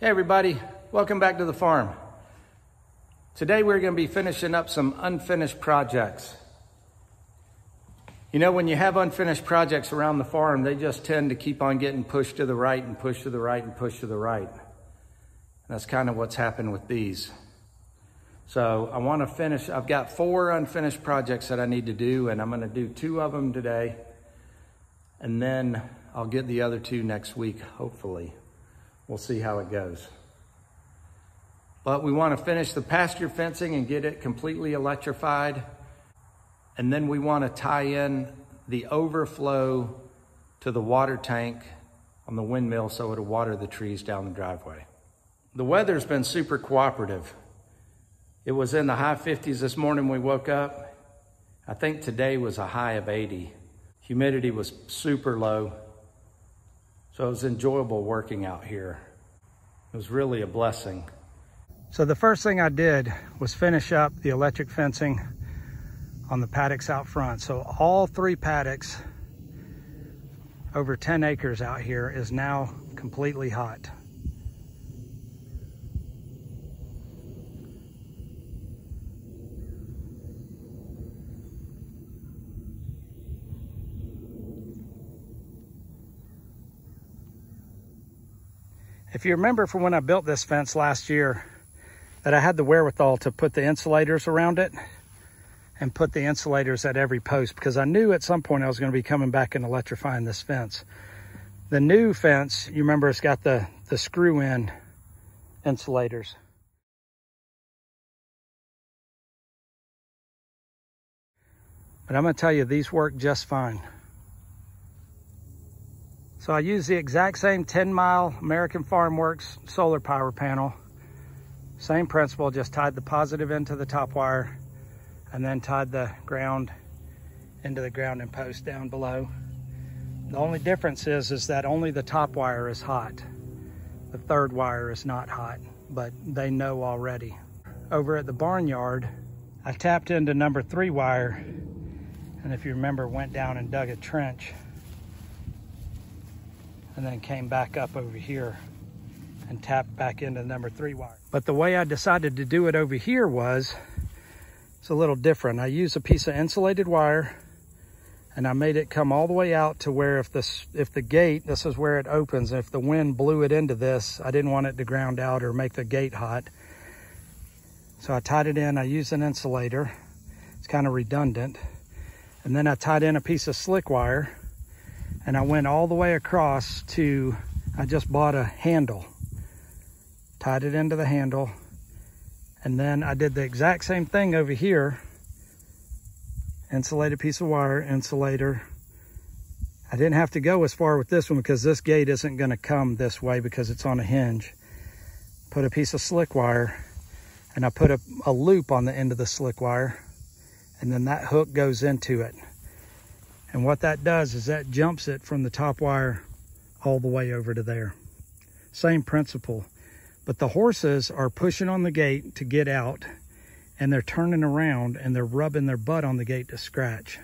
Hey everybody, welcome back to the farm. Today we're going to be finishing up some unfinished projects. You know, when you have unfinished projects around the farm, they just tend to keep on getting pushed to the right and pushed to the right and pushed to the right. And that's kind of what's happened with these. So I want to finish, I've got 4 unfinished projects that I need to do, and I'm going to do 2 of them today. And then I'll get the other 2 next week, hopefully. We'll see how it goes. But we want to finish the pasture fencing and get it completely electrified. And then we want to tie in the overflow to the water tank on the windmill so it'll water the trees down the driveway. The weather's been super cooperative. It was in the high 50s this morning when we woke up. I think today was a high of 80. Humidity was super low. So it was enjoyable working out here. It was really a blessing. So the first thing I did was finish up the electric fencing on the paddocks out front. So all 3 paddocks, over 10 acres out here, is now completely hot. If you remember from when I built this fence last year, that I had the wherewithal to put the insulators around it and put the insulators at every post, because I knew at some point I was going to be coming back and electrifying this fence. The new fence, you remember, it's got the screw-in insulators. But I'm going to tell you, these work just fine. So I used the exact same 10-mile American Farm Works solar power panel. Same principle, just tied the positive into the top wire and then tied the ground into the grounding post down below. The only difference is that only the top wire is hot. The 3rd wire is not hot, but they know already. Over at the barnyard, I tapped into number 3 wire, and if you remember, went down and dug a trench and then came back up over here and tapped back into number 3 wire. But the way I decided to do it over here was, it's a little different. I used a piece of insulated wire and I made it come all the way out to where if the gate, this is where it opens, if the wind blew it into this, I didn't want it to ground out or make the gate hot. So I tied it in, I used an insulator. It's kind of redundant. And then I tied in a piece of slick wire, and I went all the way across to, I just bought a handle, tied it into the handle, and then I did the exact same thing over here. Insulated piece of wire, insulator. I didn't have to go as far with this one because this gate isn't going to come this way because it's on a hinge. Put a piece of slick wire, and I put a loop on the end of the slick wire, and then that hook goes into it. And what that does is that jumps it from the top wire all the way over to there. Same principle. But the horses are pushing on the gate to get out, and they're turning around and they're rubbing their butt on the gate to scratch.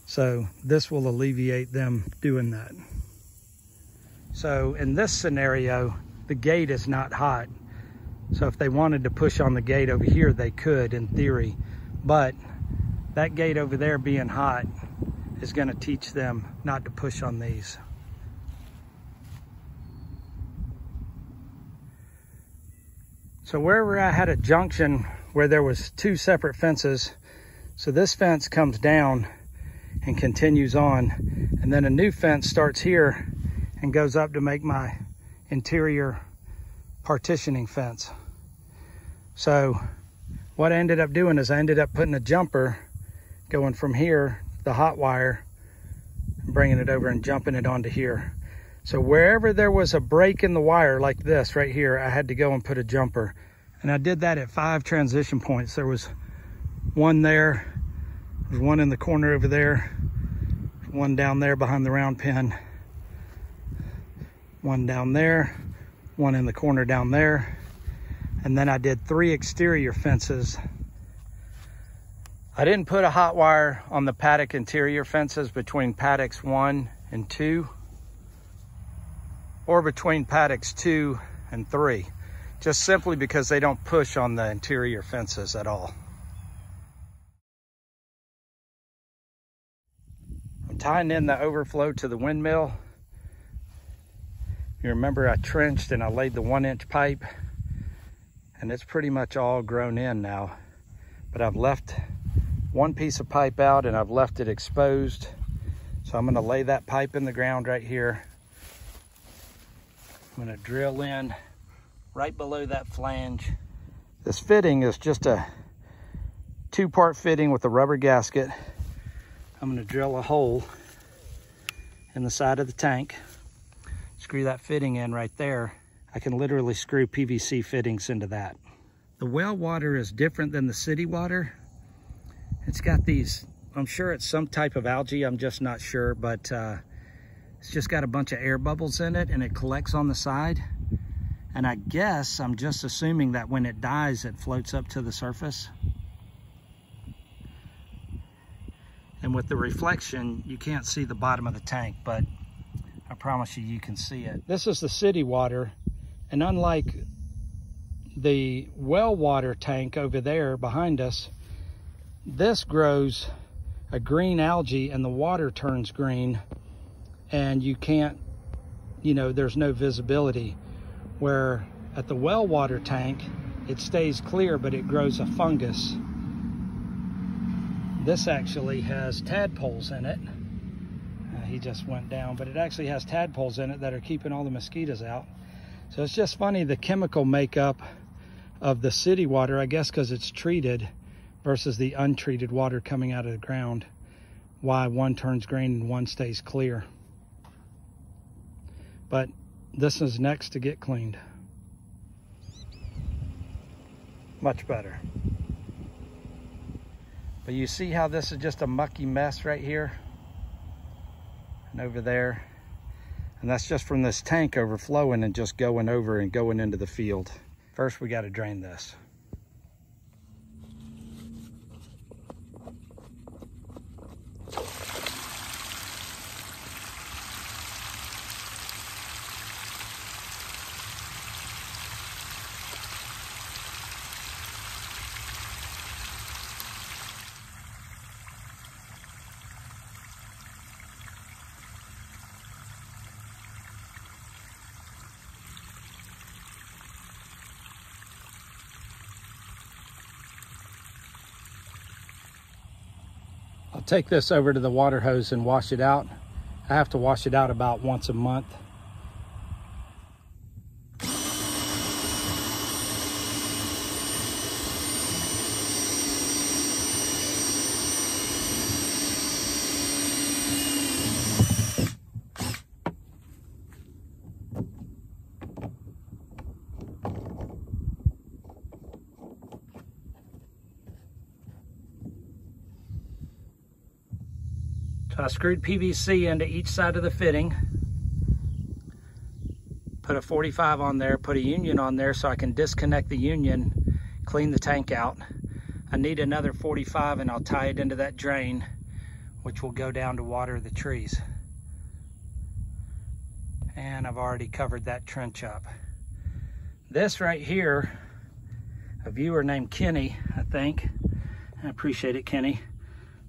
So this will alleviate them doing that. So in this scenario, the gate is not hot. So if they wanted to push on the gate over here, they could in theory. But that gate over there being hot is going to teach them not to push on these. So wherever I had a junction where there was 2 separate fences, so this fence comes down and continues on, and then a new fence starts here and goes up to make my interior partitioning fence. So what I ended up doing is I ended up putting a jumper going from here, the hot wire, and bringing it over and jumping it onto here. So wherever there was a break in the wire like this right here, I had to go and put a jumper. And I did that at 5 transition points. There was one there, there's one in the corner over there, one down there behind the round pen, one down there, one in the corner down there. And then I did 3 exterior fences. I didn't put a hot wire on the paddock interior fences between paddocks 1 and 2, or between paddocks 2 and 3, just simply because they don't push on the interior fences at all. I'm tying in the overflow to the windmill. You remember I trenched and I laid the 1-inch pipe, and it's pretty much all grown in now. But I've left one piece of pipe out and I've left it exposed. So I'm gonna lay that pipe in the ground right here. I'm gonna drill in right below that flange. This fitting is just a 2-part fitting with a rubber gasket. I'm gonna drill a hole in the side of the tank. Screw that fitting in right there. I can literally screw PVC fittings into that. The well water is different than the city water. It's got these, I'm sure it's some type of algae, I'm just not sure, but it's just got a bunch of air bubbles in it and it collects on the side. And I guess I'm just assuming that when it dies, it floats up to the surface. And with the reflection, you can't see the bottom of the tank, but I promise you, you can see it. This is the city water, and unlike the well water tank over there behind us, this grows a green algae and the water turns green, and you can't, you know, there's no visibility. Where at the well water tank, it stays clear, but it grows a fungus. This actually has tadpoles in it. He just went down, but it actually has tadpoles in it that are keeping all the mosquitoes out. So it's just funny, the chemical makeup of the city water, I guess because it's treated versus the untreated water coming out of the ground, why one turns green and one stays clear. But this is next to get cleaned. Much better. But you see how this is just a mucky mess right here? And over there, and that's just from this tank overflowing and just going over and going into the field. First, we got to drain this. I'll take this over to the water hose and wash it out. I have to wash it out about once a month. So I screwed PVC into each side of the fitting, put a 45 on there, put a union on there so I can disconnect the union, clean the tank out. I need another 45 and I'll tie it into that drain, which will go down to water the trees. And I've already covered that trench up. This right here, a viewer named Kenny, I think, I appreciate it, Kenny,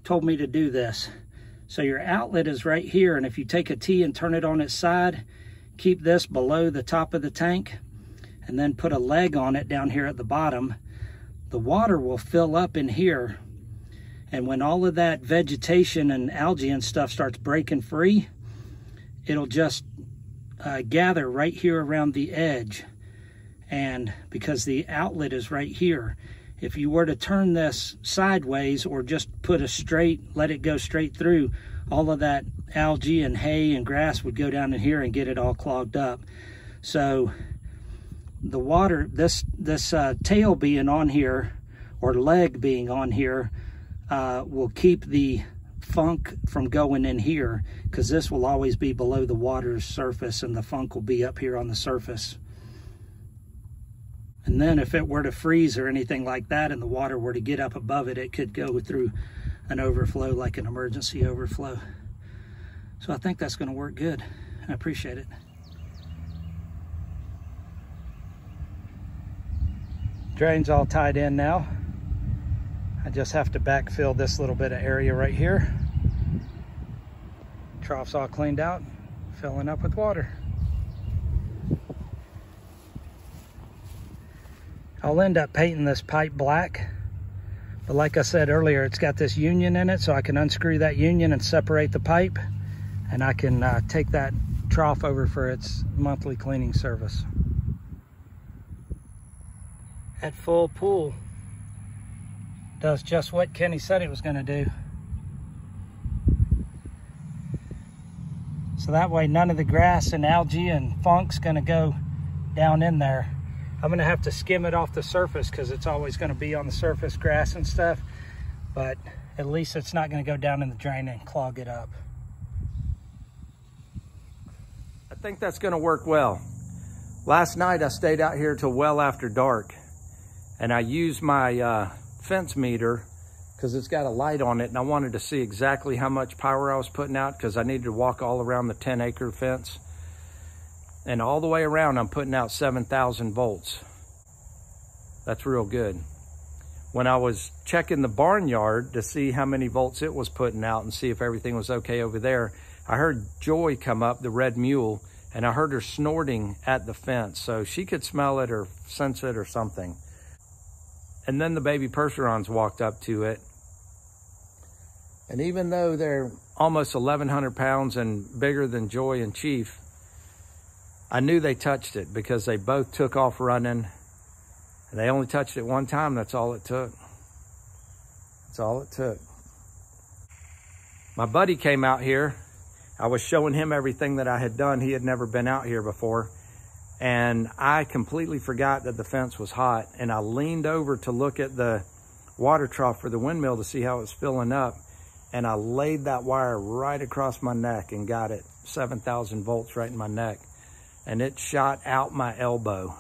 told me to do this. So your outlet is right here, and if you take a T and turn it on its side, keep this below the top of the tank, and then put a leg on it down here at the bottom, the water will fill up in here. And when all of that vegetation and algae and stuff starts breaking free, it'll just gather right here around the edge. And because the outlet is right here, if you were to turn this sideways or just put a straight, let it go straight through, all of that algae and hay and grass would go down in here and get it all clogged up. So the water, this tail being on here, or leg being on here, will keep the funk from going in here, because this will always be below the water's surface and the funk will be up here on the surface. And then if it were to freeze or anything like that and the water were to get up above it, it could go through an overflow, like an emergency overflow. So I think that's going to work good. I appreciate it. Drain's all tied in now. I just have to backfill this little bit of area right here. Trough's all cleaned out, filling up with water. I'll end up painting this pipe black, but like I said earlier, it's got this union in it, so I can unscrew that union and separate the pipe, and I can take that trough over for its monthly cleaning service. At full pool, does just what Kenny said it was going to do. So that way none of the grass and algae and funk's going to go down in there. I'm going to have to skim it off the surface because it's always going to be on the surface, grass and stuff, but at least it's not going to go down in the drain and clog it up. I think that's going to work well. Last night I stayed out here till well after dark, and I used my fence meter because it's got a light on it, and I wanted to see exactly how much power I was putting out because I needed to walk all around the 10-acre fence. And all the way around, I'm putting out 7,000 volts. That's real good. When I was checking the barnyard to see how many volts it was putting out and see if everything was okay over there, I heard Joy come up, the red mule, and I heard her snorting at the fence. So she could smell it or sense it or something. And then the baby Percherons walked up to it. And even though they're almost 1,100 pounds and bigger than Joy and Chief, I knew they touched it because they both took off running. And they only touched it one time. That's all it took. That's all it took. My buddy came out here. I was showing him everything that I had done. He had never been out here before. And I completely forgot that the fence was hot. And I leaned over to look at the water trough for the windmill to see how it was filling up. And I laid that wire right across my neck and got it 7,000 volts right in my neck. And it shot out my elbow,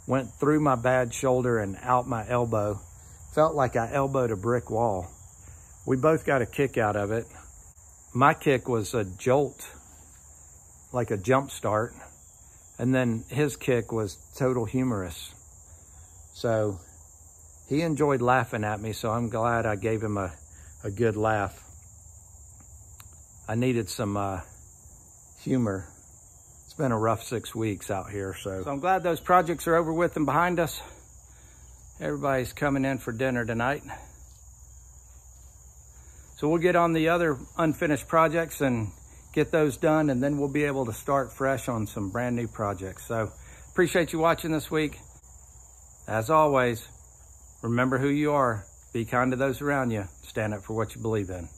went through my bad shoulder and out my elbow. Felt like I elbowed a brick wall. We both got a kick out of it. My kick was a jolt, like a jump start. And then his kick was total humorous. So he enjoyed laughing at me, so I'm glad I gave him a good laugh. I needed some humor. It's been a rough 6 weeks out here, so I'm glad those projects are over with and behind us. Everybody's coming in for dinner tonight. So we'll get on the other unfinished projects and get those done, and then we'll be able to start fresh on some brand new projects. So appreciate you watching this week. As always, remember who you are. Be kind to those around you. Stand up for what you believe in.